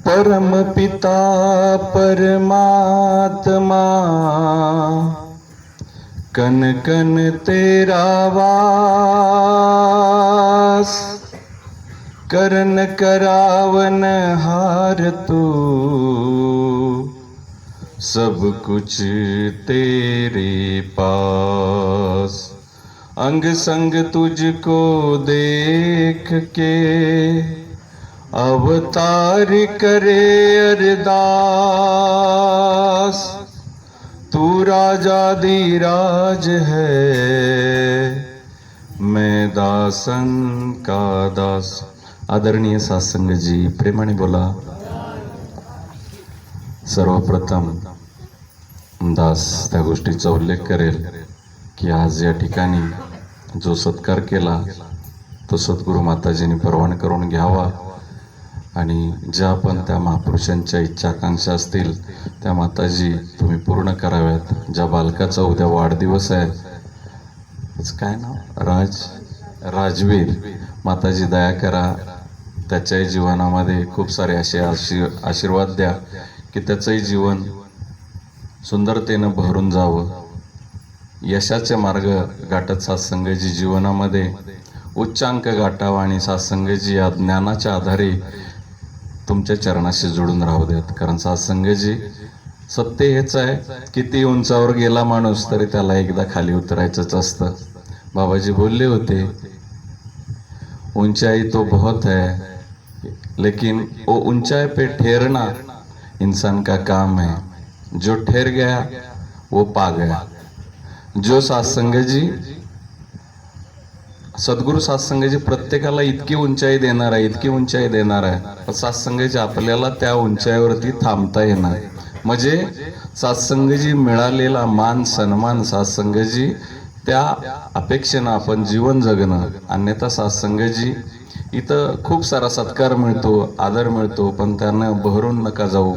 परम पिता परमात्मा कन कन तेरा वास, करन करावन हार तू, सब कुछ तेरे पास। अंग संग तुझको देख के अवतार करे अरदास। तू राजाधिराज है, मैं दासन का दास। आदरणीय सत्संग जी, प्रेमाने बोला। सर्वप्रथम दास त्या गोष्टीचा उल्लेख करेल की आज या ठिकाणी जो सत्कार केला तो सद्गुरु माताजींनी परवान करून घ्यावा आणि ज्या पण त्या महापुरुषांच्या इच्छा आकांक्षा असतील त्या माताजी तुम्ही पूर्ण कराव्यात। ज्या बालकाचा उद्या वाढदिवस आहे, काय नाव, राजवीर, माताजी दया करा, त्याच्याही जीवनामध्ये खूप सारे असे आशीर्वाद द्या की त्याचंही जीवन सुंदरतेनं भरून जावं। यशाचे मार्ग गाठत सत्संगजी जीवनामध्ये उच्चांक गाठावा आणि सत्संगजी या ज्ञानाच्या आधारे तुमच्या चरणाशी जोडून राहू द्यात। कारण सत्संगजी सत्य हेच आहे, किती उंचावर गेला माणूस तरी त्याला एकदा खाली उतरायचंच असतं। बाबाजी बोलले होते, ऊंचाई तो बहुत है लेकिन वो ऊंचाई पे ठहरना इंसान का काम है। जो ठहर गया वो पा गया। जो सत्संगजी, सद्गुरु सत्संगजी प्रत्येकाला इतकी उंचाई देणार आहे, इतकी उंचाई देणार आहे, सत्संगजी आपल्याला त्या उंचाईवरती थांबता येणार। म्हणजे सत्संगजी मिळालेला मान सन्मान, सत्संगजी त्या अपेक्षेनं आपण जीवन जगणं। अन्यथा सत्संगजी इथं खूप सारा सत्कार मिळतो, आदर मिळतो, पण त्यांना बहरून नका जाऊ।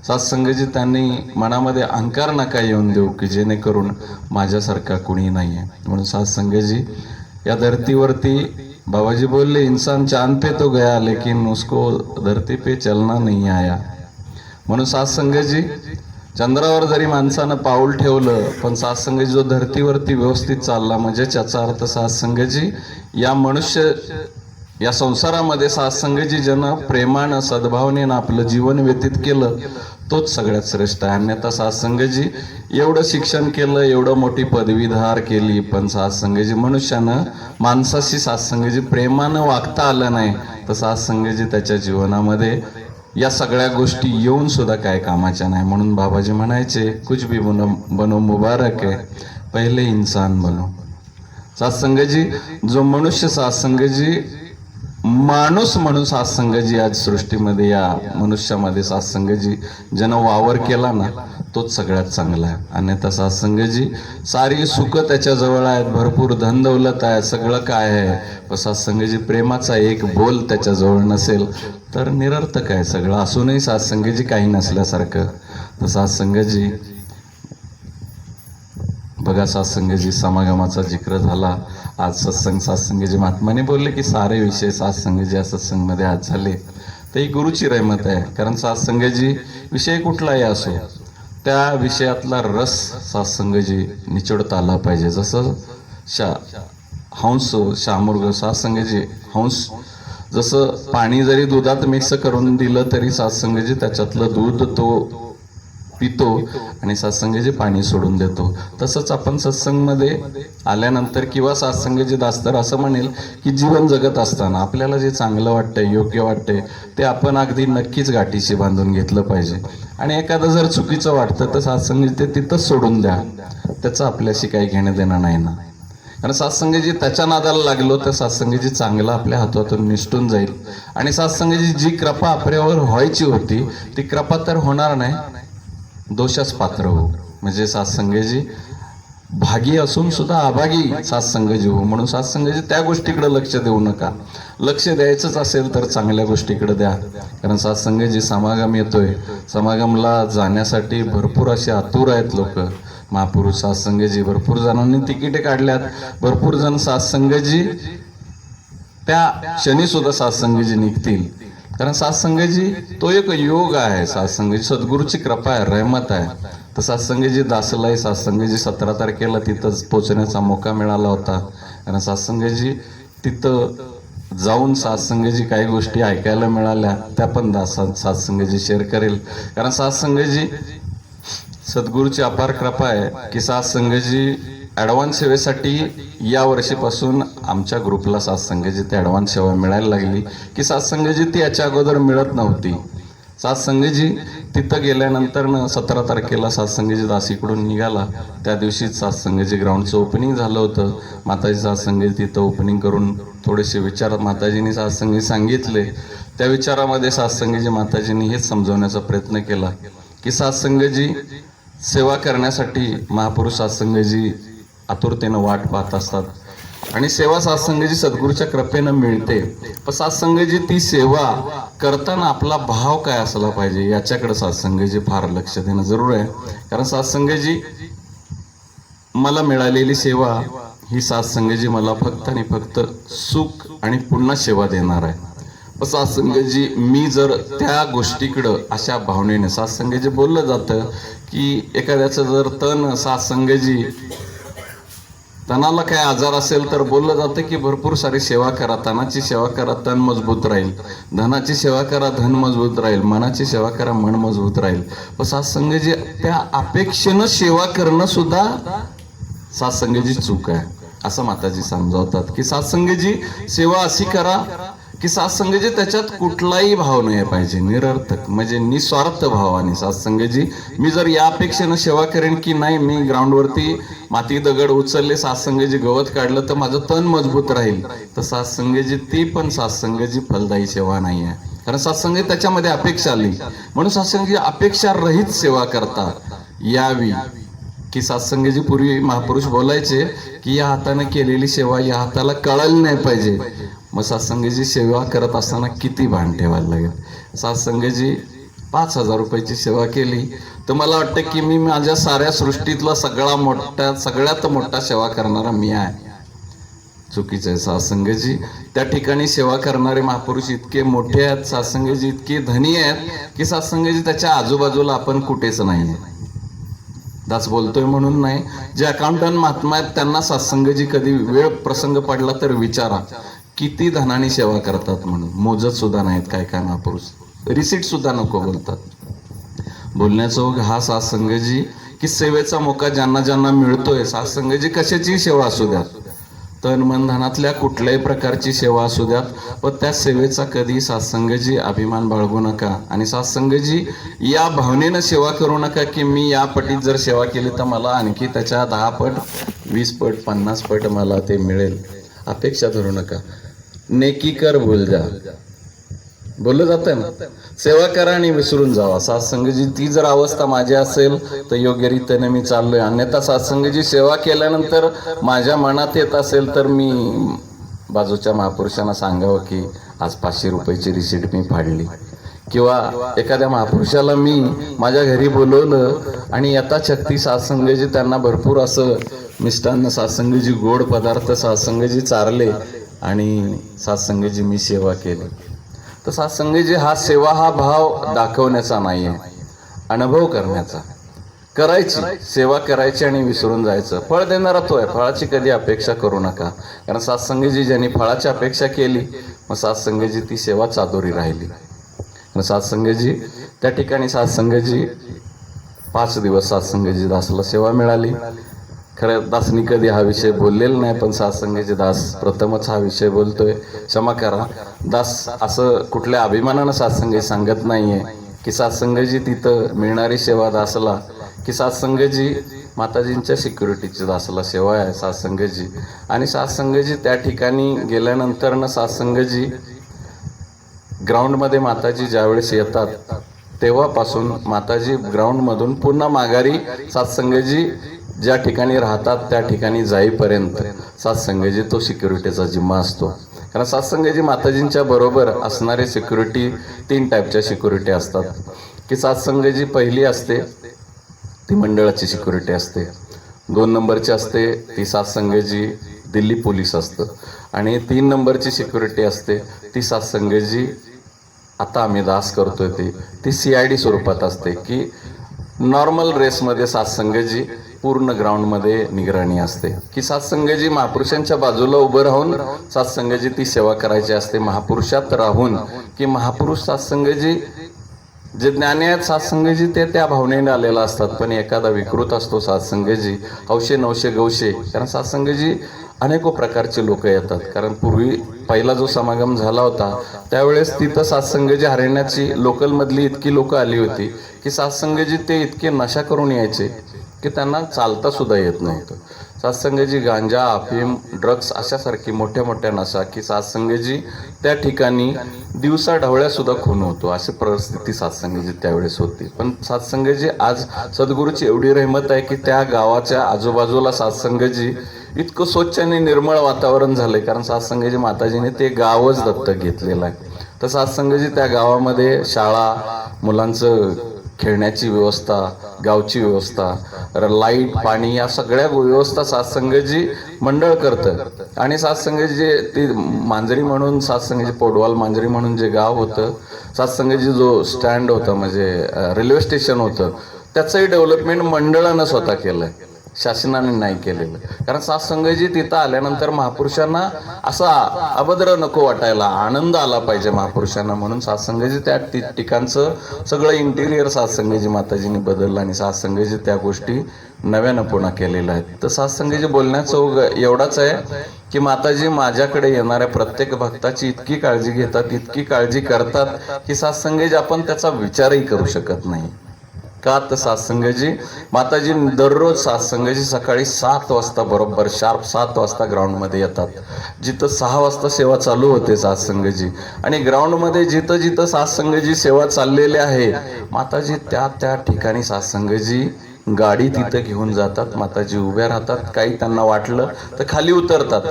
सत्संगजी त्यांनी मनामध्ये अहंकार नका येऊन देऊ की जेणेकरून माझ्यासारखा कुणी नाही आहे। म्हणून सत्संगजी या धरतीवरती बाबाजी बोलले, इंसान चांद पे तो गया लेकिन उसको धरती पे चलना नहीं आया। म्हणून सत्संगजी चंद्रावर जरी माणसानं पाऊल ठेवलं पण सत्संगजी जो धरतीवरती व्यवस्थित चालला म्हणजे याचा अर्थ सत्संगजी या मनुष्य या संसारामध्ये सत्संगजी ज्यानं प्रेमानं सद्भावनेनं आपलं जीवन व्यतीत केलं तोच सगळ्यात श्रेष्ठ आहे। अन्यथा सत्संगजी एवढं शिक्षण केलं, एवढं मोठी पदवीधार केली, पण सत्संगजी मनुष्यानं माणसाशी सत्संगजी प्रेमानं वागता आलं नाही तर सत्संगजी त्याच्या जीवनामध्ये या सगळ्या गोष्टी येऊन सुद्धा काय कामाच्या नाही। म्हणून बाबाजी म्हणायचे, कुछ भी बनो मुबारक है, पहिले इंसान बनो। सत्संगजी जो मनुष्य सत्संगजी माणूस म्हणून सत्संगजी आज सृष्टीमध्ये या मनुष्यामध्ये सत्संगजी ज्यानं वावर केला ना तोच सगळ्यात चांगला आहे। अन्यथा सत्संगजी सारी सुख त्याच्याजवळ आहेत, भरपूर धन दौलत आहे, सगळं काय आहे, पण सत्संगजी प्रेमाचा एक बोल त्याच्याजवळ नसेल तर निरर्थक आहे सगळं। असूनही सत्संगजी काही नसल्यासारखं। तर सत्संगजी बघा, सत्संगजी समागमाचा जिक्र झाला, आज सत्संगजी महात्माने बोलले की सारे विषय सत्संगजी या सत्संगमध्ये आज झाले, तर ही गुरुची रहमत आहे। कारण सत्संगजी विषय कुठलाही असो त्या विषयातला रस सत्संगजी निचोडता आला पाहिजे। जसं हंस शामुर्ग सत्संगजी हंस, जसं पाणी जरी दुधात मिक्स करून दिलं तरी सत्संगजी त्याच्यातलं दूध तो पितो आणि सत्संगजी पाणी सोडून देतो। तसंच आपण सत्संगमध्ये आल्यानंतर किंवा सत्संगजी दास्तर असं म्हणेल की जीवन जगत असताना आपल्याला जे चांगलं वाटतंय, योग्य वाटतंय ते आपण अगदी नक्कीच गाठीशी बांधून घेतलं पाहिजे। आणि एखादं जर चुकीचं वाटतं तर सत्संगजी ते तिथंच सोडून द्या, त्याचं आपल्याशी काही घेणं देणं नाही ना। कारण सत्संगजी त्याच्या नादाला लागलो तर सत्संगजी चांगला आपल्या हातातून निसटून जाईल आणि सत्संगजी जी कृपा आपल्यावर व्हायची होती ती कृपा तर होणार नाही, दोषास पात्र हो। म्हणजे सत्संगजी भागी असून सुद्धा अभागी सत्संगजी हो। म्हणून सत्संगजी त्या गोष्टीकडे लक्ष देऊ नका, लक्ष द्यायचंच असेल तर चांगल्या गोष्टीकडे द्या। कारण सत्संगजी समागम येतोय, समागमला जाण्यासाठी भरपूर असे आतुर आहेत लोक। महापुरुष सत्संगजी भरपूर जणांनी तिकीटे काढल्यात, भरपूर जण सत्संगजी त्या क्षणी सुद्धा सत्संगजी निघतील। कारण सत्संगजी तो एक योग आहे, सत्संगजी सद्गुरूची कृपा आहे, रहमत आहे. तर सत्संगजी दासलाही सत्संगजी 17 तारखेला तिथं पोचण्याचा मौका मिळाला होता. कारण सत्संगजी तिथं जाऊन सत्संगजी काही गोष्टी ऐकायला मिळाल्या, त्या पण सत्संगजी शेअर करेल. कारण सत्संगजी सद्गुरूची अपार कृपा आहे की सत्संगजी ॲडव्हान्स सेवेसाठी या वर्षीपासून आमच्या ग्रुपला सत्संगजी ती ॲडव्हान्स सेवा मिळायला लागली की सत्संगजी ती याच्या अगोदर मिळत नव्हती. सत्संगजी तिथं गेल्यानंतर 17 तारखेला सत्संगजी दासीकडून निघाला. त्या दिवशी सत्संगजी ग्राउंडचं ओपनिंग झालं होतं. माताजी सत्संगजी तिथं ओपनिंग करून थोडेसे विचार माताजींनी सत्संगी सांगितले. त्या विचारामध्ये सत्संगजी माताजींनी हेच समजवण्याचा प्रयत्न केला की सत्संगजी सेवा करण्यासाठी महापुरुष सत्संगजी आतुरतेनं वाट पाहत असतात आणि सेवा सत्संगजी सद्गुरूच्या कृपेनं मिळते. पण सत्संगजी ती सेवा करताना आपला भाव काय असला पाहिजे याच्याकडे सत्संगजी फार लक्ष देणं जरूर आहे. कारण सत्संगजी मला मिळालेली सेवा ही सत्संगजी मला फक्त आणि फक्त सुख आणि पुन्हा सेवा देणार आहे. पण सत्संगजी मी जर त्या गोष्टीकडं अशा भावनेने सत्संगजी बोललं जातं की एखाद्याचं जर तन सत्संगजी तनाला काय आजार असेल तर बोललं जातं की भरपूर सारी सेवा करा, तनाची सेवा करा, तन मजबूत राहील, धनाची सेवा करा, धन मजबूत राहील, मनाची सेवा करा, मन मजबूत राहील. पण सत्संगजी त्या अपेक्षेनं सेवा करणं सुद्धा सत्संगजी चूक आहे असं माताजी समजावतात. की सत्संगजी सेवा अशी करा की सत्संगजी त्याच्यात कुठलाही भाव नाही पाहिजे, निरर्थक म्हणजे निस्वार्थ भावाने. सत्संगजी मी जर या अपेक्षेनं सेवा करेन की नाही मी ग्राउंडवरती माती दगड उचलले, सत्संगजी गवत काढलं तर माझं तन मजबूत राहील, तर सत्संगजी ती पण सत्संगजी फलदायी सेवा नाही आहे. कारण सत्संगी त्याच्यामध्ये अपेक्षा आली म्हणून सत्संगी अपेक्षा रहित सेवा करता यावी. की सत्संगजी पूर्वी महापुरुष बोलायचे की या हाताने केलेली सेवा या हाताला कळाली नाही पाहिजे. मग सत्संगजी सेवा करत असताना किती भान ठेवायला लागेल. सत्संगजी 5,000 रुपयाची सेवा केली तर मला वाटतं की मी माझ्या साऱ्या सृष्टीतला सगळ्यात मोठा सेवा करणारा मी आहे. चुकीचं आहे. सत्संगजी त्या ठिकाणी सेवा करणारे महापुरुष इतके मोठे आहेत, सत्संगजी इतके धनी आहेत की सत्संगजी त्याच्या आजूबाजूला आपण कुठेच नाही. दास बोलतोय म्हणून नाही, जे अकाउंटंट महात्मा आहेत त्यांना सत्संगजी कधी वेळ प्रसंग पडला तर विचारा किती धनाने सेवा करतात म्हणून. मोजत सुद्धा नाहीत काय काय महापुरुष, रिसीट सुद्धा नको बोलतात. बोलण्याचा ओघ हा सत्संगजी की सेवेचा मोका ज्यांना ज्यांना मिळतोय, सत्संगजी कशाची सेवा असू द्यात, तन मन धनातल्या कुठल्याही प्रकारची सेवा असू द्यात, पण त्या सेवेचा कधी सत्संगजी अभिमान बाळगू नका. आणि सत्संगजी या भावनेनं सेवा करू नका की मी या पटीत जर सेवा केली तर मला आणखी त्याच्या 10 पट 20 पट 50 पट मला ते मिळेल, अपेक्षा धरू नका. नेकी कर भूल जा बोललं जातं ना, सेवा करा आणि विसरून जावा. सत्संगजी ती जर अवस्था माझी असेल तर योग्य रीतीने मी चाललोय. अन्यथा सत्संगजी सेवा केल्यानंतर माझ्या मनात येत असेल तर मी बाजूच्या महापुरुषांना सांगावं की आज 500 रुपयाची रिसीट मी फाडली. किंवा एखाद्या महापुरुषाला मी माझ्या घरी बोलवलं आणि यथाशक्ती सत्संगजी त्यांना भरपूर असं मिष्टान्न सत्संगजी गोड पदार्थ सत्संगजी चारले आणि सत्संगजी मी सेवा केली. तर सत्संगजी हा सेवा हा भाव दाखवण्याचा नाही आहे, अनुभव करण्याचा. करायची सेवा करायची आणि विसरून जायचं. फळ देणारा तो आहे, फळाची कधी अपेक्षा करू नका. कारण सत्संगजी ज्यांनी फळाची अपेक्षा केली मग सत्संगजी ती सेवा चादोरी राहिली. सत्संगजी त्या ठिकाणी सत्संगजी 5 दिवस सत्संगजी दासला सेवा मिळाली. खरं दासनी कधी हा विषय बोललेला नाही, पण सत्संगजी दास प्रथमच हा विषय बोलतोय. क्षमा करा दास, असं कुठल्या अभिमानानं सत्संगी सांगत नाहीये की सत्संगजी तिथं मिळणारी सेवा दासला की सत्संगजी माताजींच्या सिक्युरिटीची दासला सेवा आहे सत्संगजी. आणि सत्संगजी त्या ठिकाणी गेल्यानंतर ना सत्संगजी ग्राउंडमध्ये माताजी ज्यावेळेस येतात तेव्हापासून माताजी ग्राउंडमधून पुन्हा माघारी सत्संगजी ज्या ठिकाणी राहतात त्या ठिकाणी जाईपर्यंत सत्संगजी तो सिक्युरिटीचा जिम्मा असतो. कारण सत्संगजी माताजींच्या बरोबर असणारे सिक्युरिटी 3 टाईपच्या सिक्युरिटी असतात. की सत्संगजी पहिली असते ती मंडळाची सिक्युरिटी असते, 2 नंबरची असते ती सत्संगजी दिल्ली पोलीस असतं, आणि 3 नंबरची सिक्युरिटी असते ती सत्संगजी आता आम्ही दास करतोय ती CID स्वरूपात असते की नॉर्मल रेसमध्ये सत्संगजी पूर्ण ग्राउंडमध्ये निगराणी असते की सत्संगजी महापुरुषांच्या बाजूला उभं राहून सत्संगजी ती सेवा करायची असते, महापुरुषात राहून की महापुरुष सत्संगजी जे ज्ञानी आहेत सत्संगजी ते त्या भावनेने आलेला असतात, पण एखादा विकृत असतो सत्संगजी हौशे नवशे गवशे, कारण सत्संगजी अनेको प्रकारचे लोक येतात. कारण पूर्वी पहिला जो समागम झाला होता त्यावेळेस तिथं सत्संगजी हरियाणाची लोकलमधली इतकी लोक आली होती की सत्संगजी ते इतके नशा करून यायचे की त्यांना चालता सुद्धा येत नव्हतं. सत्संगजी गांजा अफीम ड्रग्स अशासारखी मोठ्या मोठ्या नशा की सत्संगजी त्या ठिकाणी दिवसा ढवळ्या सुद्धा खून होतो, अशी परिस्थिती सत्संगजी त्यावेळेस होती. पण सत्संगजी आज सद्गुरूची एवढी रहमत आहे की त्या गावाच्या आजूबाजूला सत्संगजी इतकं स्वच्छ आणि निर्मळ वातावरण झालंय, कारण सत्संगजी माताजीने ते गावच दत्तक घेतलेलं आहे. तर सत्संगजी त्या गावामध्ये शाळा, मुलांचं खेळण्याची व्यवस्था, गावची व्यवस्था, लाईट पाणी या सगळ्या व्यवस्था सत्संगजी मंडळ करतं. आणि सत्संगजी ती मांजरी म्हणून सत्संगजी पोडवाल मांजरी म्हणून जे गाव होतं, सत्संगजी जो स्टँड होता म्हणजे रेल्वे स्टेशन होतं, त्याचंही डेव्हलपमेंट मंडळानं स्वतः केलंय, शासनाने नाही केलेलं. कारण सत्संगजी तिथं आल्यानंतर महापुरुषांना असा अभद्र नको वाटायला, आनंद आला पाहिजे महापुरुषांना, म्हणून सत्संगजी त्या ठिकाणचं सगळं इंटिरियर सत्संगजी माताजीने बदललं आणि सत्संगजी त्या गोष्टी नव्यानं पुन्हा केलेल्या आहेत. तर सत्संगजी बोलण्याचं एवढाच आहे की माताजी माझ्याकडे येणाऱ्या प्रत्येक भक्ताची इतकी काळजी घेतात, इतकी काळजी करतात की सत्संगजी आपण त्याचा विचारही करू शकत नाही. का तर सत्संगजी माताजी दररोज सत्संगजी सकाळी 7 वाजता बरोबर शार्प 7 वाजता ग्राउंडमध्ये येतात. जिथं 6 वाजता सेवा चालू होते सत्संगजी, आणि ग्राउंडमध्ये जिथं जिथं सत्संगजी सेवा चाललेली आहे माताजी त्या ठिकाणी सत्संगजी गाडी तिथं घेऊन जातात. माताजी उभ्या राहतात, काही त्यांना वाटलं तर खाली उतरतात.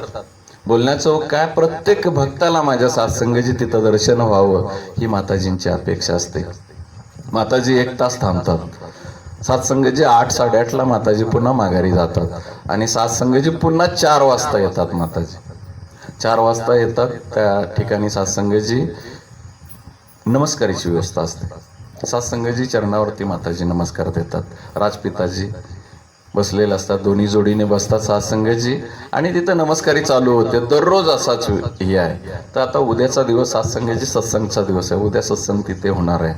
बोलण्याचं काय, प्रत्येक भक्ताला माझ्या सत्संगजी तिथं दर्शन व्हावं ही माताजींची अपेक्षा असते. माताजी 1 तास थांबतात. सत्संगजी 8-8:30ला माताजी पुन्हा माघारी जातात आणि सत्संगजी पुन्हा 4 वाजता येतात. माताजी 4 वाजता येतात. त्या ठिकाणी सत्संगजी नमस्काराची व्यवस्था असते. सत्संगजी चरणावरती माताजी नमस्कार देतात. राजपिताजी बसलेले असतात, दोन्ही जोडीने बसतात सत्संगजी, आणि तिथं नमस्कारी चालू होते. दररोज असाच हे आहे. तर आता उद्याचा दिवस सत्संगजी सत्संगचा दिवस आहे, उद्या सत्संग तिथे होणार आहे.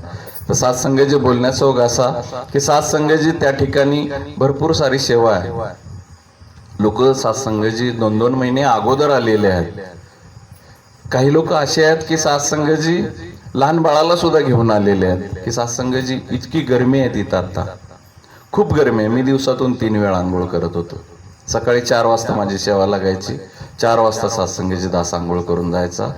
तर सत्संगजी बोलण्याचा ओघ असा की सत्संगजी त्या ठिकाणी भरपूर सारी सेवा आहे. लोक सत्संगजी 2-2 महिने अगोदर आलेले आहेत. काही लोक असे आहेत की सत्संगजी लहान बाळाला सुद्धा घेऊन आलेले आहेत की सत्संगजी इतकी गरमी आहे तिथं, आता खूप गरमी आहे. मी दिवसातून 3 वेळा आंघोळ करत होतो. सकाळी 4 वाजता माझी सेवा लागायची. 4 वाजता सत्संगजी दास आंघोळ करून जायचा.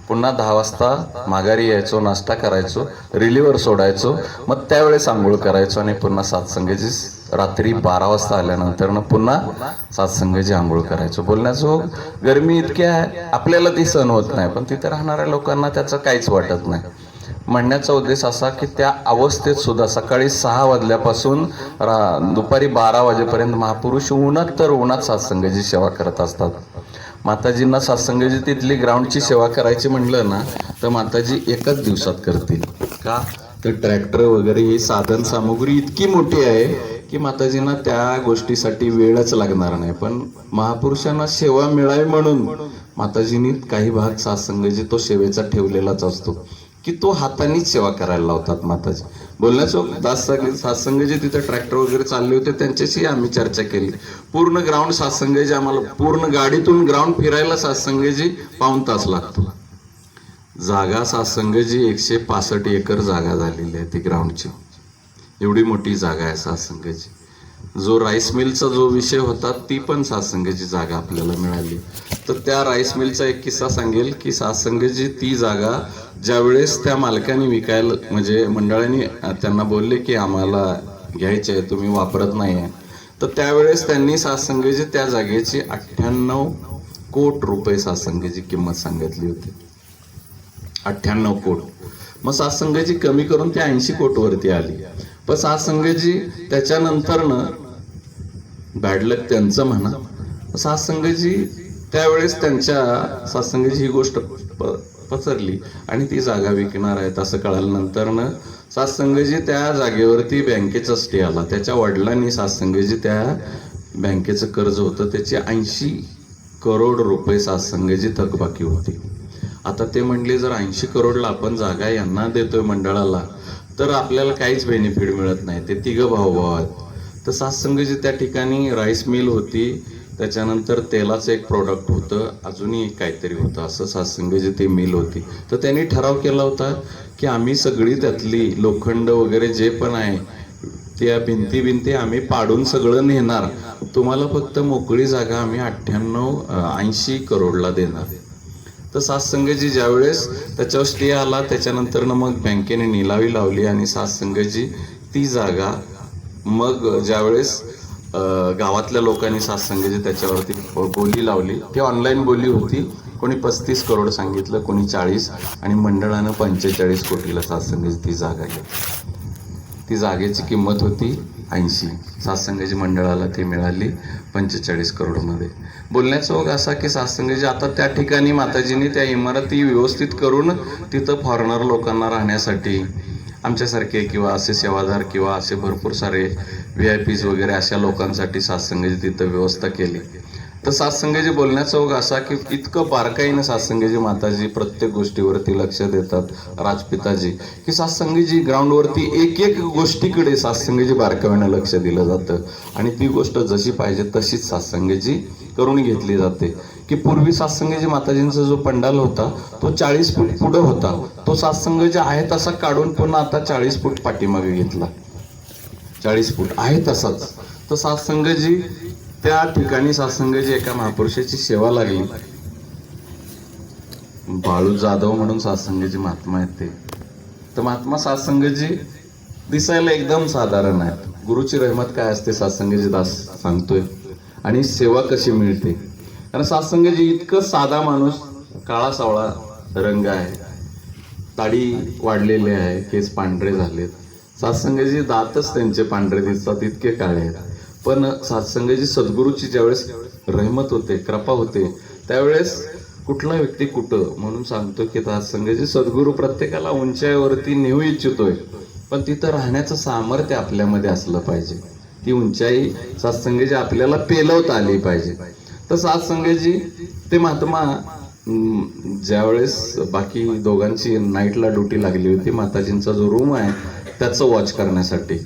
पुन्हा 10 वाजता माघारी यायचो, नाश्ता करायचो, रिलीवर सोडायचो, मग त्यावेळेस आंघोळ करायचो आणि पुन्हा सत्संगजी रात्री 12 वाजता आल्यानंतर पुन्हा सत्संगजी आंघोळ करायचो. बोलण्याचं गरमी इतकी आहे आपल्याला ती सहन होत नाही, पण तिथे राहणाऱ्या लोकांना त्याचं काहीच वाटत नाही. म्हणण्याचा उद्देश असा की त्या अवस्थेत सुद्धा सकाळी 6 वाजल्यापासून दुपारी 12 वाजेपर्यंत महापुरुष उन्हात तर उन्हात सत्संगजी सेवा करत असतात. माताजींना सत्संगजी तिथली ग्राउंडची सेवा करायची म्हणलं ना तर माताजी एकाच दिवसात करतील. का तर ट्रॅक्टर वगैरे ही साधन सामुग्री इतकी मोठी आहे की माताजींना त्या गोष्टीसाठी वेळच लागणार नाही. पण महापुरुषांना सेवा मिळावी म्हणून माताजींनी काही भाग सत्संगजी तो सेवेचा ठेवलेलाच असतो की तो हातानेच सेवा करायला लावतात माताजी. बोलण्याचं दास सत्संगजी तिथे ट्रॅक्टर वगैरे चालले होते, त्यांच्याशी आम्ही चर्चा केली. पूर्ण ग्राउंड सत्संगजी आम्हाला पूर्ण गाडीतून ग्राउंड फिरायला सत्संगजी 1.5 तास लागतो. जागा सत्संगजी 165 एकर जागा झालेली आहे ती ग्राउंडची, एवढी मोठी जागा आहे सत्संगजी. जो राईस मिलचा जो विषय होता ती पण सत्संगची जागा आपल्याला मिळाली. तर त्या राईस मिलचा एक किस्सा सांगेल की सत्संगची ती जागा ज्यावेळेस त्या मालकाने विकायला म्हणजे मंडळाने त्यांना बोलले की आम्हाला घ्यायचे आहे, तुम्ही वापरत नाही आहे, तर त्यावेळेस त्यांनी सत्संगची त्या जागेची 98 कोटी रुपये सत्संगची किंमत सांगितली होती. 98 कोटी. मग सत्संगची कमी करून ती 80 कोटी वरती आली. पण सत्संगजी त्याच्यानंतरनं बॅडलक त्यांचं म्हणा, सत्संगजी त्यावेळेस त्यांच्या सत्संगची ही गोष्ट पसरली आणि ती जागा विकणार आहेत असं कळाल्यानंतर सत्संगजी त्या जागेवरती बँकेचा स्टे आला. त्याच्या वडिलांनी सत्संगजी त्या बँकेचं कर्ज होतं त्याची 80 करोड रुपये सत्संगजी थकबाकी होती. आता ते म्हणले जर 80 करोडला आपण जागा यांना देतोय मंडळाला तर आपल्याला काहीच बेनिफिट मिळत नाही. ते तिघं भाऊ आहेत. तर सत्संगजी त्या ठिकाणी राईस मिल होती, त्याच्यानंतर तेलाचं एक प्रोडक्ट होतं, अजूनही काहीतरी होतं, असं सत्संगजी ते मिल होती. तर त्यांनी ठराव केला होता की आम्ही सगळी त्यातली लोखंड वगैरे जे पण आहे त्या भिंती आम्ही पाडून सगळं नेणार, तुम्हाला फक्त मोकळी जागा आम्ही 80 करोडला देणार. तर सत्संगजी ज्यावेळेस त्याच्यावर स्टे आला त्याच्यानंतर मग बँकेने निलावी लावली आणि सत्संगजी ती जागा मग ज्यावेळेस गावातल्या लोकांनी सत्संगजी त्याच्यावरती बोली लावली. ती ऑनलाईन बोली होती. कोणी 35 करोड सांगितलं, कोणी 40 आणि मंडळानं 45 कोटीला सत्संगजी ती जागा घेतली. ती जागेची किंमत होती 80. सत्संगजी मंडळाला ती मिळाली 45 करोडमध्ये. बोलण्याचा ओघ असा की सत्संगजी आता त्या ठिकाणी माताजींनी त्या इमारती व्यवस्थित करून तिथं फॉरेनर लोकांना राहण्यासाठी आमच्यासारखे किंवा असे सेवादार किंवा असे भरपूर सारे VIPs वगैरे अशा लोकांसाठी सत्संगजी तिथं व्यवस्था केली. तर सत्संगजी बोलण्याचा ओघ असा की इतकं बारकाईनं सत्संगजी माताजी प्रत्येक गोष्टीवरती लक्ष देतात, राजपिताजी, की सत्संगजी ग्राउंडवरती एक गोष्टीकडे सत्संगजी बारकाईनं लक्ष दिलं जातं आणि ती गोष्ट जशी पाहिजे तशीच सत्संगजी करून घेतली जाते. की पूर्वी सत्संगजी माताजींचा जो पंडाल होता तो 40 फूट पुढे होता, तो सत्संगजी आहे तसा काढून पुन्हा आता 40 फूट पाठीमागे घेतला. 40 फूट आहे तसाच. तर सत्संगजी त्या ठिकाणी सत्संगजी एका महापुरुषाची सेवा लागली. बाळू जाधव म्हणून सत्संगजी महात्मा आहेत ते. तर महात्मा सत्संगजी दिसायला एकदम साधारण आहेत. गुरुची रहमत काय असते सत्संगजी दास सांगतोय आणि सेवा कशी मिळते. कारण सत्संगजी इतकं साधा माणूस, काळा सावळा रंग आहे, दाढी वाढलेली आहे, केस पांढरे झालेत. सत्संगजी दातच त्यांचे पांढरे दिसतात, इतके काळे आहेत. पण सत्संगजी सद्गुरूची ज्यावेळेस रहमत होते, कृपा होते, त्यावेळेस कुठला व्यक्ती कुठं म्हणून सांगतो की सत्संगजी सद्गुरू प्रत्येकाला उंचाईवरती नेऊ इच्छितोय, पण तिथं राहण्याचं सामर्थ्य आपल्यामध्ये असलं पाहिजे. ती उंचाई सत्संगजी आपल्याला पेलवता आली पाहिजे. तर सत्संगजी ते महात्मा ज्यावेळेस बाकी दोघांची नाईटला ड्युटी लागली होती, माताजींचा जो रूम आहे त्याचं वॉच करण्यासाठी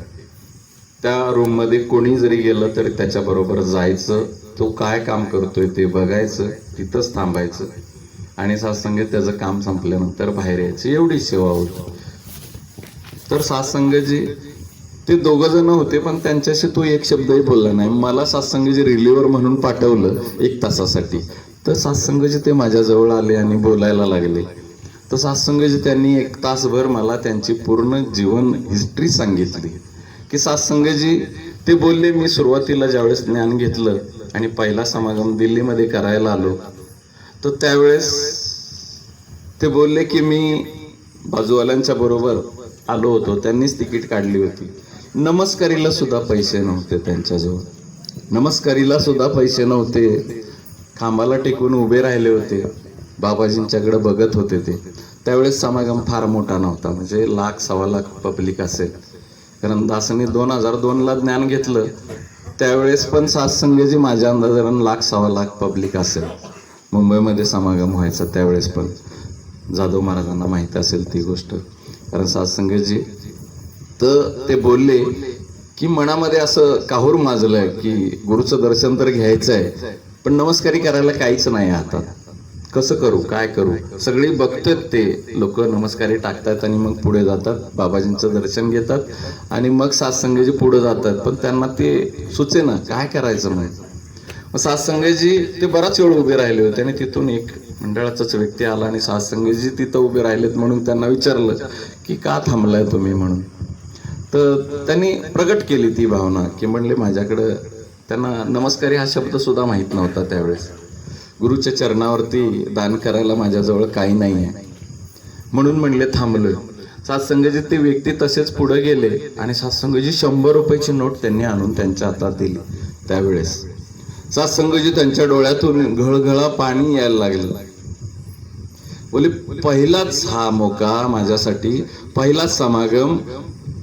त्या रूम मध्ये कोणी जरी गेलं तरी त्याच्याबरोबर जायचं, तो काय काम करतोय ते बघायचं, तिथंच थांबायचं आणि सत्संगीत त्याचं काम संपल्यानंतर बाहेर यायचं, एवढी सेवा होती. तर सत्संगजी ते दोघं जण होते, पण त्यांच्याशी तो एक शब्दही बोलला नाही. मला सत्संगजी रिलीवर म्हणून पाठवलं 1 तासासाठी. तर सत्संगजी ते माझ्याजवळ आले आणि बोलायला लागले. तर सत्संगजी त्यांनी 1 तासभर मला त्यांची पूर्ण जीवन हिस्ट्री सांगितली. की सत्संगजी ते बोलले, मी सुरुवातीला ज्यावेळेस ज्ञान घेतलं आणि पहिला समागम दिल्लीमध्ये करायला आलो, तर त्यावेळेस ते बोलले की मी बाजूवाल्यांच्या बरोबर आलो होतो, त्यांनीच तिकीट काढली होती. नमस्कारीला सुद्धा पैसे नव्हते त्यांच्याजवळ, नमस्कारीला सुद्धा पैसे नव्हते. खांबाला टेकून उभे राहिले होते, बाबाजींच्याकडे बघत होते ते. त्यावेळेस समागम फार मोठा नव्हता, म्हणजे 1,00,000-1,25,000 पब्लिक असेल. कारण दासांनी 2002ला ज्ञान घेतलं, त्यावेळेस पण सत्संगजी माझ्या अंदाजानं 1,00,000-1,25,000 पब्लिक असेल. मुंबईमध्ये समागम व्हायचा त्यावेळेस पण. जाधव महाराजांना माहिती असेल ती गोष्ट. कारण सत्संगजी तर ते बोलले की मनामध्ये असं काहूर माजलंय की गुरुचं दर्शन तर घ्यायचं आहे, पण नमस्कारी करायला काहीच नाही हातात. कसं करू, काय करू. सगळी बघतात ते लोक, नमस्कारी टाकतात आणि मग पुढे जातात, बाबाजींचं दर्शन घेतात आणि मग सत्संगजी पुढे जातात. पण त्यांना ते सुचेना काय करायचं. मग सत्संगजी ते बराच वेळ उभे राहिले होते आणि तिथून एक मंडळाचाच व्यक्ती आला आणि सत्संगजी तिथं उभे राहिलेत म्हणून त्यांना विचारलं की का थांबलाय तुम्ही म्हणून. तर त्यांनी प्रगट केली ती भावना की म्हणले माझ्याकडं, त्यांना नमस्कारी हा शब्द सुद्धा माहीत नव्हता त्यावेळेस. गुरुच्या चरणावरती दान करायला माझ्याजवळ काही नाही आहे म्हणून म्हणले थांबलोय. सत्संगजी ते व्यक्ती तसेच पुढे गेले आणि सत्संगजी 100 रुपयाची नोट त्यांनी आणून त्यांच्या हातात दिली. त्यावेळेस सत्संगजी त्यांच्या डोळ्यातून घळघळा पाणी यायला लागलं. बोले पहिलाच हा मोका माझ्यासाठी, पहिलाच समागम,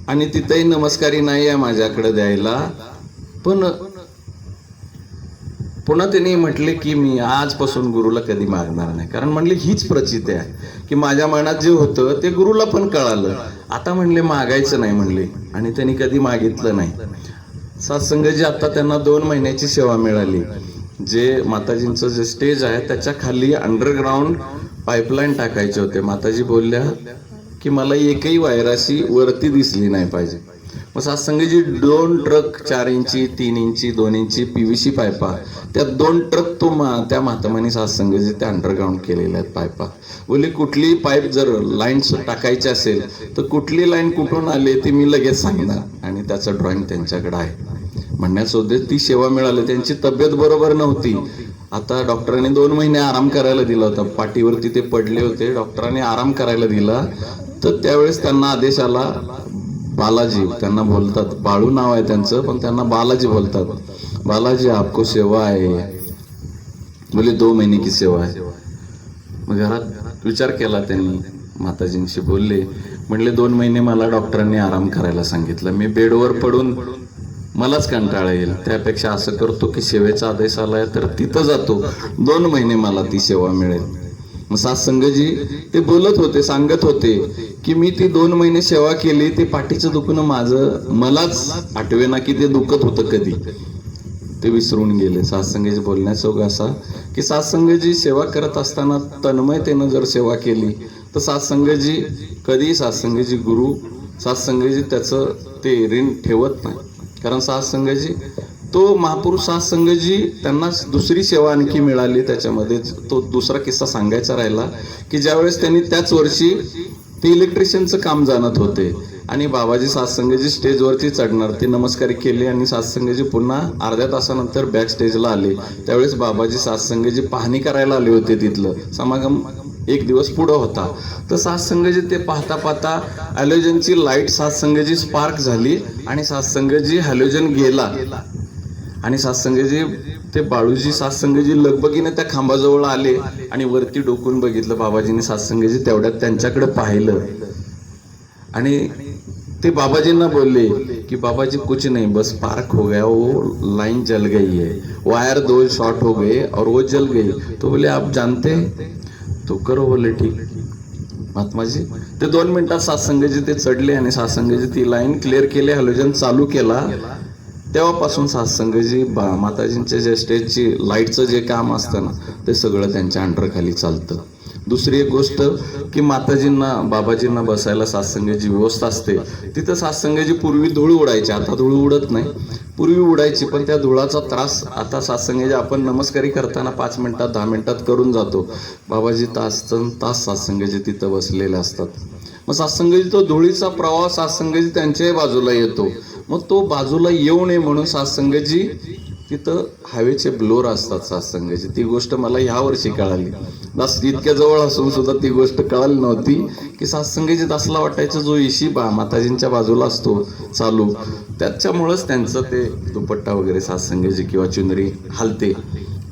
आणि तिथेही नमस्कारी नाही आहे माझ्याकडे द्यायला. पण पुन्हा त्यांनी म्हटले की मी आजपासून गुरुला कधी मागणार नाही, कारण म्हणले हीच प्रचिती आहे की माझ्या मनात जे होतं ते गुरुला पण कळालं. आता म्हणले मागायचं नाही म्हणले, आणि त्यांनी कधी मागितलं नाही. सत्संगजी आता त्यांना 2 महिन्याची सेवा मिळाली. जे माताजींचं जे स्टेज आहे त्याच्या खाली अंडरग्राऊंड पाईपलाईन टाकायचे होते. माताजी बोलल्या की मला एकही वायराशी वरती दिसली नाही पाहिजे. मग सत्संगजी 2 ट्रक 4 इंची 3 इंची 2 इंची PVC पायपा, त्या 2 ट्रक त्या महात्मानी सत्संगजी त्या अंडरग्राऊंड केलेल्या आहेत पायपा. बोले कुठली पाईप जर लाईन टाकायची असेल तर कुठली लाईन कुठून आली ती मी लगेच सांगणार, आणि त्याचं ड्रॉइंग त्यांच्याकडे आहे. म्हणण्याचं उद्देश ती सेवा मिळाली. त्यांची तब्येत बरोबर नव्हती. आता डॉक्टरांनी 2 महिने आराम करायला दिला होता. पाठीवरती ते पडले होते, डॉक्टरांनी आराम करायला दिला. तर त्यावेळेस त्यांना आदेश आला, बालाजी त्यांना बोलतात, बाळू नाव आहे त्यांचं पण त्यांना बालाजी बोलतात. बालाजी आपको सेवा आहे. बोले 2 महीने की सेवा आहे. मग घरात विचार केला त्यांनी, माताजींशी बोलले, म्हणले 2 महिने मला डॉक्टरांनी आराम करायला सांगितलं, मी बेडवर पडून मलाच कंटाळा येईल, त्यापेक्षा असं करतो की सेवेचा आदेश आलाय तर तिथं जातो, 2 महिने मला ती सेवा मिळेल. मग सत्संगजी ते बोलत होते, सांगत होते की मी ती 2 महिने सेवा केली, ते पाठीचं दुखणं माझं मलाच आठवेना की ते दुखत होतं कधी, ते विसरून गेले. सत्संगजी बोलण्याचा योग असा की सत्संगजी सेवा करत असताना तन्मयतेनं जर सेवा केली तर सत्संगजी कधी सत्संगजी गुरु सत्संगजी त्याचं ते ऋण ठेवत नाही. कारण सत्संगजी तो महापुरुष सत्संगजी त्यांना दुसरी सेवा आणखी मिळाली. त्याच्यामध्ये तो दुसरा किस्सा सांगायचा राहिला की ज्यावेळेस त्यांनी त्याच वर्षी ते इलेक्ट्रिशियनचं काम जाणत होते आणि बाबाजी सत्संगजी स्टेजवरती चढणार, ते नमस्कारी केले आणि सत्संगजी पुन्हा अर्ध्या तासानंतर बॅक स्टेजला आले. त्यावेळेस बाबाजी सत्संगजी पाहणी करायला आले होते. तिथलं समागम 1 दिवस पुढं होता. तर सत्संगजी ते पाहता पाहता हॅलोजनची लाईट सत्संगजी स्पार्क झाली आणि सत्संगजी हॅलोजन गेला आणि सत्संगजी ते बाळूजी सत्संगजी लगबगीने त्या खांबाजवळ आले आणि वरती डोकून बघितलं. बाबाजीने सत्संगजी तेवढ्यात त्यांच्याकडे पाहिलं आणि ते बाबाजींना बोलले कि बाबाजी कुछ नहीं, बस स्पार्क हो गया, वो लाइन जल गई है, वायर 2 शॉर्ट हो गए और वो जल गई. तो बोले आप जानते, तो करो. बोले ठीक महात्मा जी. ते 2 मिनिटात सत्संगजी ते चढले आणि सत्संगजी ती लाईन क्लिअर केली, हॅलोजन चालू केला. तेव्हापासून सत्संगजी माताजींच्या जे स्टेजची लाईटचं जे काम असतं ना ते सगळं त्यांच्या अंडरखाली चालतं. दुसरी एक गोष्ट की माताजींना बाबाजींना बसायला सत्संगची व्यवस्था असते. तिथं सत्संगजी पूर्वी धूळ उडायची, आता धूळ उडत नाही, पूर्वी उडायची. पण त्या धुळाचा त्रास आता सत्संगजी आपण नमस्कारी करताना 5 मिनिटात 10 मिनिटात करून जातो. बाबाजी तास सत्संगजी तिथं बसलेले असतात. मग सत्संगजी तो धुळीचा प्रवाह सत्संगजी त्यांच्याही बाजूला येतो. मग तो बाजूला येऊ नये म्हणून सत्संगजी तिथं हवेचे ब्लोअर असतात सत्संगजी. ती गोष्ट मला ह्या वर्षी कळाली. दास इतक्या जवळ असून सुद्धा ती गोष्ट कळाली नव्हती की सत्संगजी दासला वाटायचं जो इशी माताजींच्या बाजूला असतो चालू, त्याच्यामुळंच त्यांचं ते दुपट्टा वगैरे सत्संगजी किंवा चुनरी हलते.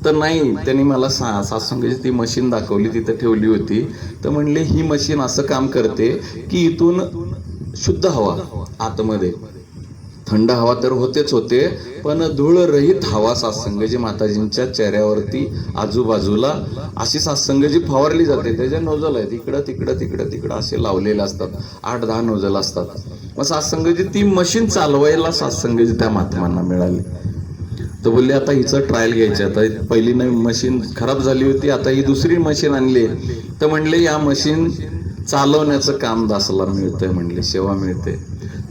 तर नाही, त्यांनी मला सत्संगजी ती मशीन दाखवली, तिथं ठेवली होती. तर म्हणले ही मशीन असं काम करते की इथून शुद्ध हवा आतमध्ये, थंड हवा तर होतेच होते पण धूळरहित हवा सत्संगजी माताजींच्या चेहऱ्यावरती आजूबाजूला अशी सत्संगजी फवारली जाते. त्याच्या नोजल आहेत इकडं तिकडं तिकडं तिकडं असे लावलेले असतात, 8-10 नोजल असतात. मग सत्संगजी ती मशीन चालवायला सत्संगजी त्या महात्मांना मिळाली. तर बोलले आता हिचं ट्रायल घ्यायची. आता पहिली नवी मशीन खराब झाली होती, आता ही दुसरी मशीन आणली. तर म्हणले या मशीन चालवण्याचं काम दासाला मिळतंय, म्हणले सेवा मिळते.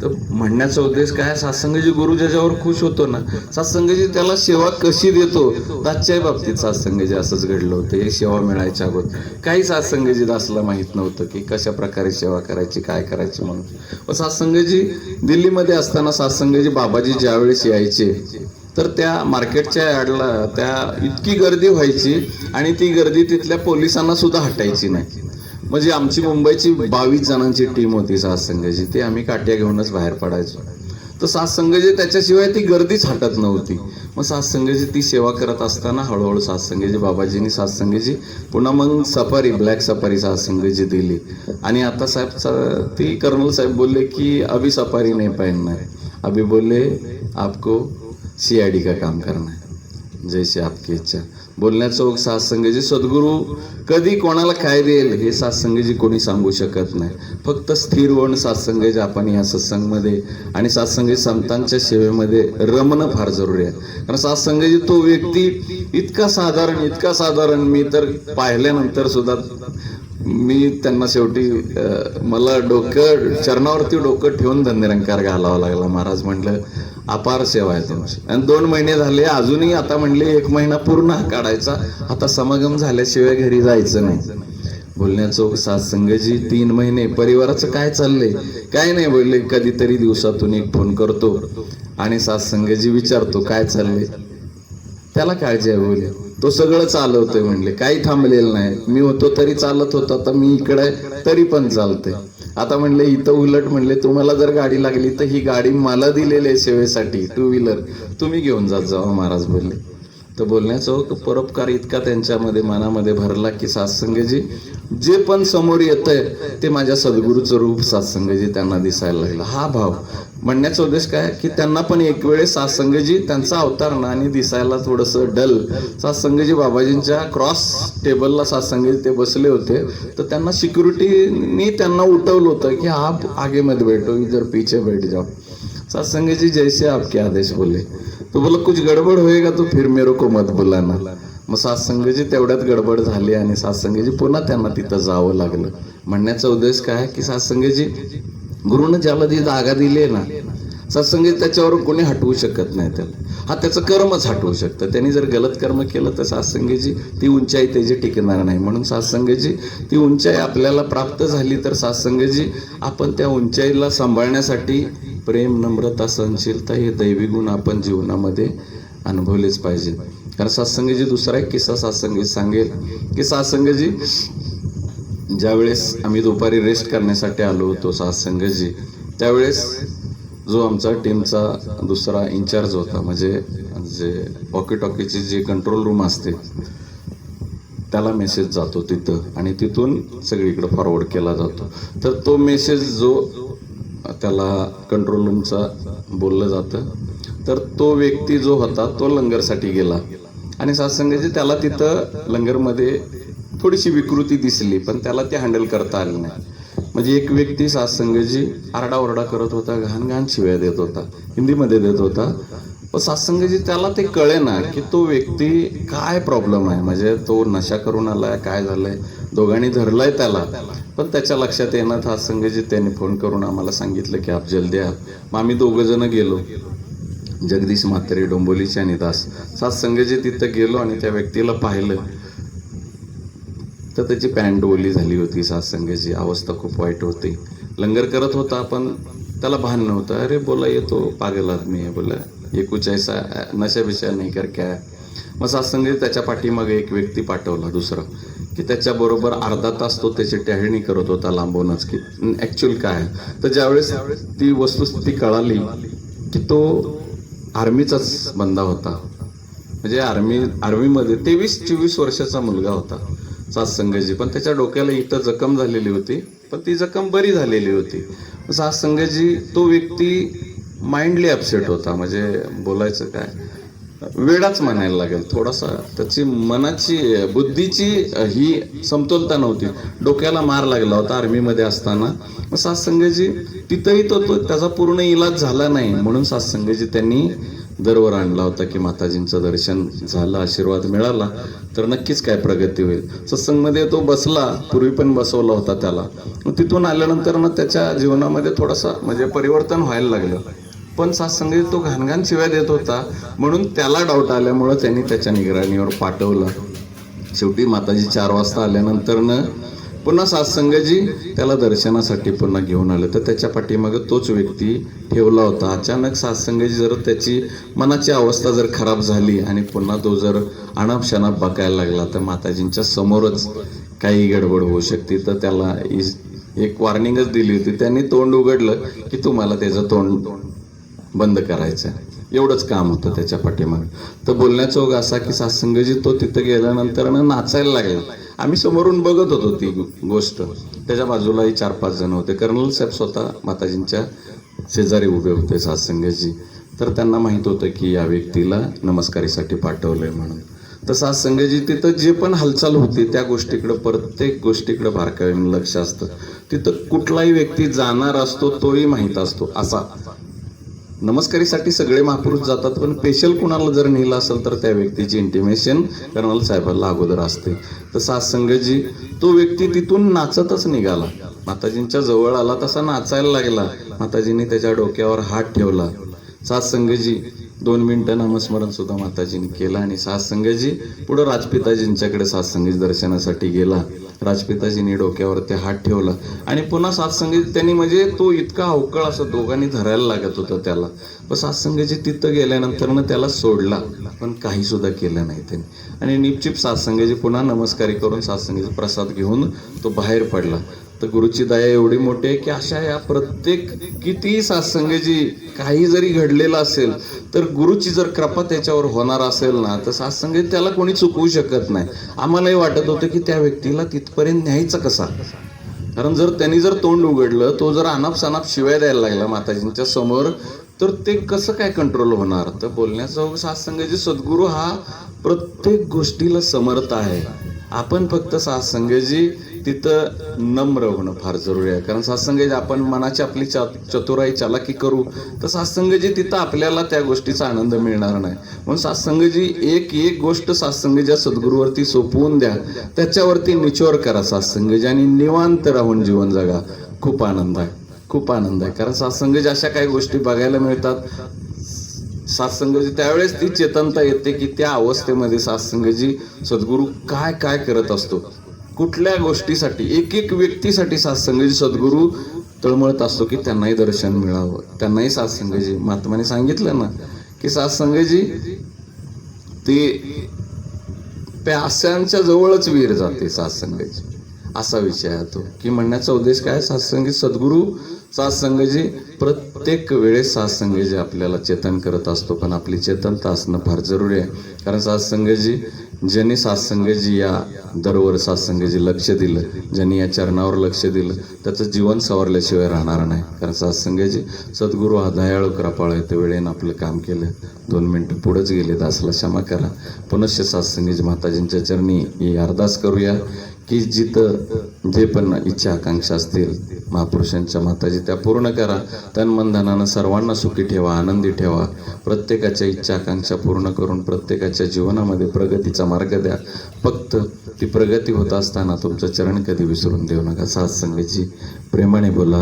तर म्हणण्याचा उद्देश काय, सत्संगजी गुरु ज्याच्यावर खुश होतो ना, सत्संगजी त्याला सेवा कशी देतो. दासच्याही बाबतीत सत्संगजी असंच घडलं होतं. हे सेवा मिळायच्या अगोदर काही सत्संगजी दासला माहित नव्हतं की कशा प्रकारे सेवा करायची, काय करायची म्हणून. पण सत्संगजी दिल्लीमध्ये असताना सत्संगजी बाबाजी ज्यावेळेस यायचे तर त्या मार्केटच्या यार्डला त्या इतकी गर्दी व्हायची आणि ती गर्दी तिथल्या पोलिसांना सुद्धा हटायची नाही. म्हणजे आमची मुंबईची 22 जणांची टीम होती सत्संगची, ते आम्ही काट्या घेऊनच बाहेर पडायचो. तर सात्संगजी त्याच्याशिवाय ती गर्दीच हटत नव्हती. मग सात्संगजी ती सेवा करत असताना हळूहळू सात्संगजी बाबाजींनी सात्संगजी पुन्हा मग सफारी ब्लॅक सफारी सात्संगजी दिली. आणि आता साहेब ती कर्नल साहेब बोलले की अभी सफारी नहीं पहनना है, अभी बोले आपको CID का काम करना है, जैसे आपकी इच्छा. बोलण्याचं सात्संगजी सद्गुरू कधी कोणाला काय देईल हे सात्संगजी कोणी सांगू शकत नाही. फक्त स्थिर होऊन सात्संगजी आपण या सत्संगमध्ये आणि सात्संगी संतांच्या सेवेमध्ये रमणं फार जरुरी आहे. कारण सात्संगजी तो व्यक्ती इतका साधारण मी तर पाहिल्यानंतर सुद्धा मी त्यांना शेवटी मला चरणावरती डोकं ठेवून धन्यरंकार घालावा लागला. महाराज म्हटलं अपार सेवा आहे तुमची. आणि 2 महिने झाले अजूनही आता म्हणले 1 महिना पूर्ण काढायचा, आता समागम झाल्याशिवाय घरी जायचं नाही. बोलण्याचं सात्संगजी 3 महिने परिवाराचं काय चाललंय काय नाही बोलले. कधीतरी दिवसातून एक फोन करतो आणि सात्संगजी विचारतो काय चाललंय. त्याला काळजी आहे बोले, तो सगळं चालवतोय म्हणले, काही थांबलेलं नाही. मी होतो तरी चालत होता, आता मी इकडे तरी पण चालते. आता म्हणले इथं उलट म्हणले तुम्हाला जर गाडी लागली तर ही गाडी मला दिलेली आहे सेवेसाठी, 2 व्हीलर तुम्ही घेऊन जात जावा महाराज बोलले. तर बोलण्याचा परोपकार इतका त्यांच्यामध्ये मनामध्ये भरला की सात्संगजी जे पण समोर येतंय ते माझ्या सद्गुरूचं रूप सात्संगजी त्यांना दिसायला लागलं. हा भाव म्हणण्याचा उद्देश काय की त्यांना पण एक वेळेस सात्संगजी त्यांचा अवतार ना आणि दिसायला थोडंसं डल. सात्संगजी बाबाजींच्या क्रॉस टेबलला सात्संगजी ते बसले होते, तर त्यांना सिक्युरिटीनी त्यांना उठवलं होतं की आप आगे मत बैठो, इधर पीछे बैठ जाओ. सात्संगजी जैसे आपके आदेश बोले. तो बोला कुछ गडबड होएगा तो फिर मेरे को मत बुलाना. मग सात्संगजी तेवढ्यात गडबड झाली आणि सात्संगजी पुन्हा त्यांना तिथं जावं लागलं. म्हणण्याचा उद्देश काय की सात्संगजी गुरुनं ज्याला ती जागा दिली आहे ना, सत्संगी त्याच्यावर कोणी हटवू शकत नाही त्याला. हा त्याचं कर्मच हटवू शकतं. त्यांनी जर गलत कर्म केलं तर सात्संगीची ती उंचाई त्याची टिकणार नाही. म्हणून सात्संगीची ती उंचाई आपल्याला प्राप्त झाली तर सात्संगीची आपण त्या उंचाईला सांभाळण्यासाठी प्रेम, नम्रता, सहनशीलता हे दैवी गुण आपण जीवनामध्ये अनुभवलेच पाहिजे. कारण सात्संगीची दुसरा एक किस्सा सात्संगी सांगेल की सात्संगजी ज्यावेळेस आम्ही दुपारी रेस्ट करण्यासाठी आलो होतो सात्संगजी, त्यावेळेस जो आमचा टीमचा दुसरा इन्चार्ज होता, म्हणजे जे वॉकी टॉकीची जी कंट्रोल रूम असते त्याला मेसेज जातो तिथं आणि तिथून सगळीकडे फॉरवर्ड केला जातो. तर तो मेसेज जो त्याला कंट्रोल रूमचा बोललं जातं, तर तो व्यक्ती जो होता तो लंगरसाठी गेला आणि सात्संगजी त्याला तिथं लंगरमध्ये थोडीशी विकृती दिसली पण त्याला ते हँडल करता आली नाही. म्हणजे एक व्यक्ती सात्संगजी आरडाओरडा करत होता, घाण शिव्या देत होता, हिंदीमध्ये देत होता. पण सात्संगजी त्याला ते कळेना की तो व्यक्ती काय प्रॉब्लेम आहे, म्हणजे तो नशा करून आलाय काय झालंय, दोघांनी धरलाय त्याला. पण त्याच्या लक्षात येणार सात्संगजी त्यांनी फोन करून आम्हाला सांगितलं की आप जल्दी आहात. मग आम्ही 2 जण गेलो, जगदीश म्हात्रे डोंबोलीचे आणि दास. सात्संगजी तिथं गेलो आणि त्या व्यक्तीला पाहिलं तर त्याची पॅन्ट ओली झाली होती. सात्संगची अवस्था खूप वाईट होती. लंगर करत होता पण त्याला भान नव्हतं. अरे बोला ये तो पागल आदमी आहे, बोला ये कुछ ऐसा नशा विषय नाही कर क्या. मग सात्संगी त्याच्या पाठीमागे एक व्यक्ती पाठवला दुसरा की त्याच्याबरोबर अर्धा तास तो त्याची टॅहणी करत होता लांबूनच की ॲक्च्युअल काय. तर ज्यावेळेस ती वस्तुस्थिती कळाली की तो आर्मीचाच बंदा होता, म्हणजे आर्मीमध्ये 23-24 वर्षाचा मुलगा होता सात्संगजी. पण त्याच्या डोक्याला इथं जखम झालेली होती पण ती जखम बरी झालेली होती. सात्संगजी तो व्यक्ती माइंडली अपसेट होता, म्हणजे बोलायचं काय वेडाच म्हणायला लागेल. थोडासा त्याची मनाची बुद्धीची ही समतोलता नव्हती, डोक्याला मार लागला होता आर्मीमध्ये असताना. मग सात्संगजी तिथंही तो त्याचा पूर्ण इलाज झाला नाही. म्हणून सात्संगजी त्यांनी दरवर आणला होता की माताजींचं दर्शन झालं, आशीर्वाद मिळाला तर नक्कीच काय प्रगती होईल. सत्संगमध्ये तो बसला, पूर्वी पण बसवला होता त्याला. मग तिथून आल्यानंतर ना त्याच्या जीवनामध्ये थोडासा म्हणजे परिवर्तन व्हायला लागलं. पण सात्संगी तो घाणघाण शिव्या देत होता म्हणून त्याला डाऊट आल्यामुळं त्यांनी त्याच्या निगराणीवर पाठवलं. शेवटी माताजी 4 वाजता आल्यानंतर न पुन्हा सात्संगजी त्याला दर्शनासाठी पुन्हा घेऊन आलं. तर त्याच्या पाठीमागं तोच व्यक्ती ठेवला होता. अचानक सात्संगजी जर त्याची मनाची अवस्था जर खराब झाली आणि पुन्हा तो जर अनापशनाप बकायला लागला तर माताजींच्या समोरच काही गडबड होऊ शकते. तर त्याला एक वॉर्निंगच दिली होती. त्यांनी तोंड उघडलं की तुम्हाला त्याचं तोंड बंद करायचा. एवढंच काम होतं त्याच्या पाठीमाग. तर बोलण्याचा ओघ असा की सत्संगजी तो तिथं गेल्यानंतर नाचायला लागला. आम्ही समोरून बघत होतो ती गोष्ट. त्याच्या बाजूलाही 4-5 जण होते. कर्नल साहेब स्वतः माताजींच्या शेजारी उभे होते सत्संगजी. तर त्यांना माहित होतं की या व्यक्तीला नमस्कारीसाठी पाठवलंय म्हणून. तर सत्संगजी तिथं जे पण हालचाल होती त्या गोष्टीकडे, प्रत्येक गोष्टीकडे बारकाईने लक्ष असतं. तिथं कुठलाही व्यक्ती जाणार असतो तोही माहीत असतो. असा नमस्कारीसाठी सगळे महापुरुष जातात, पण स्पेशल कुणाला जर नेलं असेल तर त्या व्यक्तीची इंटिमेशन कर्नल साहेबांना अगोदर असते. तर सत्संगजी तो व्यक्ती तिथून नाचतच निघाला. माताजींच्या जवळ आला तसा नाचायला लागला. माताजींनी त्याच्या डोक्यावर हात ठेवला. सत्संगजी 2 मिनिटं नामस्मरण सुद्धा माताजींनी केलं आणि सत्संगजी पुढे राजपिताजींच्याकडे सत्संगी दर्शनासाठी गेला. राजपिताजींनी डोक्यावरती हात ठेवला आणि पुन्हा सत्संगी त्यांनी, म्हणजे तो इतका अवकळ असं दोघांनी धरायला लागत होतं त्याला. पण सत्संगजी तिथं गेल्यानंतर त्याला सोडला, पण काही सुद्धा केलं नाही त्यांनी. आणि निपचिप सत्संगजी पुन्हा नमस्कारी करून सत्संगीचा प्रसाद घेऊन तो बाहेर पडला. तर गुरुची दया एवढी मोठी आहे की अशा या प्रत्येक किती सत्संगजी काही जरी घडलेलं असेल तर गुरुची जर कृपा त्याच्यावर होणार असेल ना, तर सत्संगी त्याला कोणी चुकवू शकत नाही. आम्हालाही वाटत होतं की त्या व्यक्तीला तिथपर्यंत न्यायचा कसा. कारण जर त्यांनी जर तोंड उघडलं, तो जर अनाप शिवाय द्यायला लागला माताजींच्या समोर, तर ते कसं काय कंट्रोल होणार. तर बोलण्याचा सत्संगजी सद्गुरू हा प्रत्येक गोष्टीला समर्थ आहे. आपण फक्त सत्संगजी तिथं नम्र होणं फार जरुरी आहे. कारण सत्संगजी आपण मनाची आपली चतुराई चालाकी करू तर सत्संगजी तिथं आपल्याला त्या गोष्टीचा आनंद मिळणार नाही. म्हणून सत्संगजी एक गोष्ट सत्संगीच्या सद्गुरूवरती सोपवून द्या, त्याच्यावरती निचोर करा सत्संगजी आणि निवांत राहून जीवन जगा. खूप आनंद आहे, खूप आनंद आहे. कारण सत्संगजी अशा काही गोष्टी बघायला मिळतात. सत्संगजी त्यावेळेस ती चेतनता येते की त्या अवस्थेमध्ये सत्संगजी सद्गुरू काय काय करत असतो, कुठल्या गोष्टीसाठी, एक व्यक्तीसाठी सत्संगजी सद्गुरू तळमळत असतो की त्यांनाही दर्शन मिळावं, त्यांनाही सत्संगजी. महात्माने सांगितलं ना की सत्संगजी ते प्यास्यांच्या जवळच वीर जाते सत्संगजी. असा विषय आहे तो की म्हणण्याचा उद्देश काय, सत्संगी सद्गुरू सत्संगजी प्रत्येक वेळेस सत्संगजी आपल्याला चेतन करत असतो. पण आपली चेतनता असणं फार जरुरी आहे. कारण सत्संगजी ज्यांनी सत्संगजी या दरवर सत्संगजी लक्ष दिलं, ज्यांनी या चरणावर लक्ष दिलं, त्याचं जीवन सवरल्याशिवाय राहणार नाही. कारण सत्संगजी सद्गुरू हा दयाळू कृपाळू आहे. ते वेळेनं आपलं काम केलं, 2 मिनिटं पुढंच गेले, दासला क्षमा करा. पुनश्च सत्संगजी माताजींच्या चरणी ही अरदास करूया की जिथं जे पण इच्छा आकांक्षा असतील महापुरुषांच्या माताजी त्या पूर्ण करा. तन मन धनानं सर्वांना सुखी ठेवा, आनंदी ठेवा. प्रत्येकाच्या इच्छा आकांक्षा पूर्ण करून प्रत्येकाच्या जीवनामध्ये प्रगतीचा मार्ग द्या. फक्त ती प्रगती होत असताना तुमचं चरण कधी विसरून देऊ नका. सत्संगजी प्रेमाने बोला.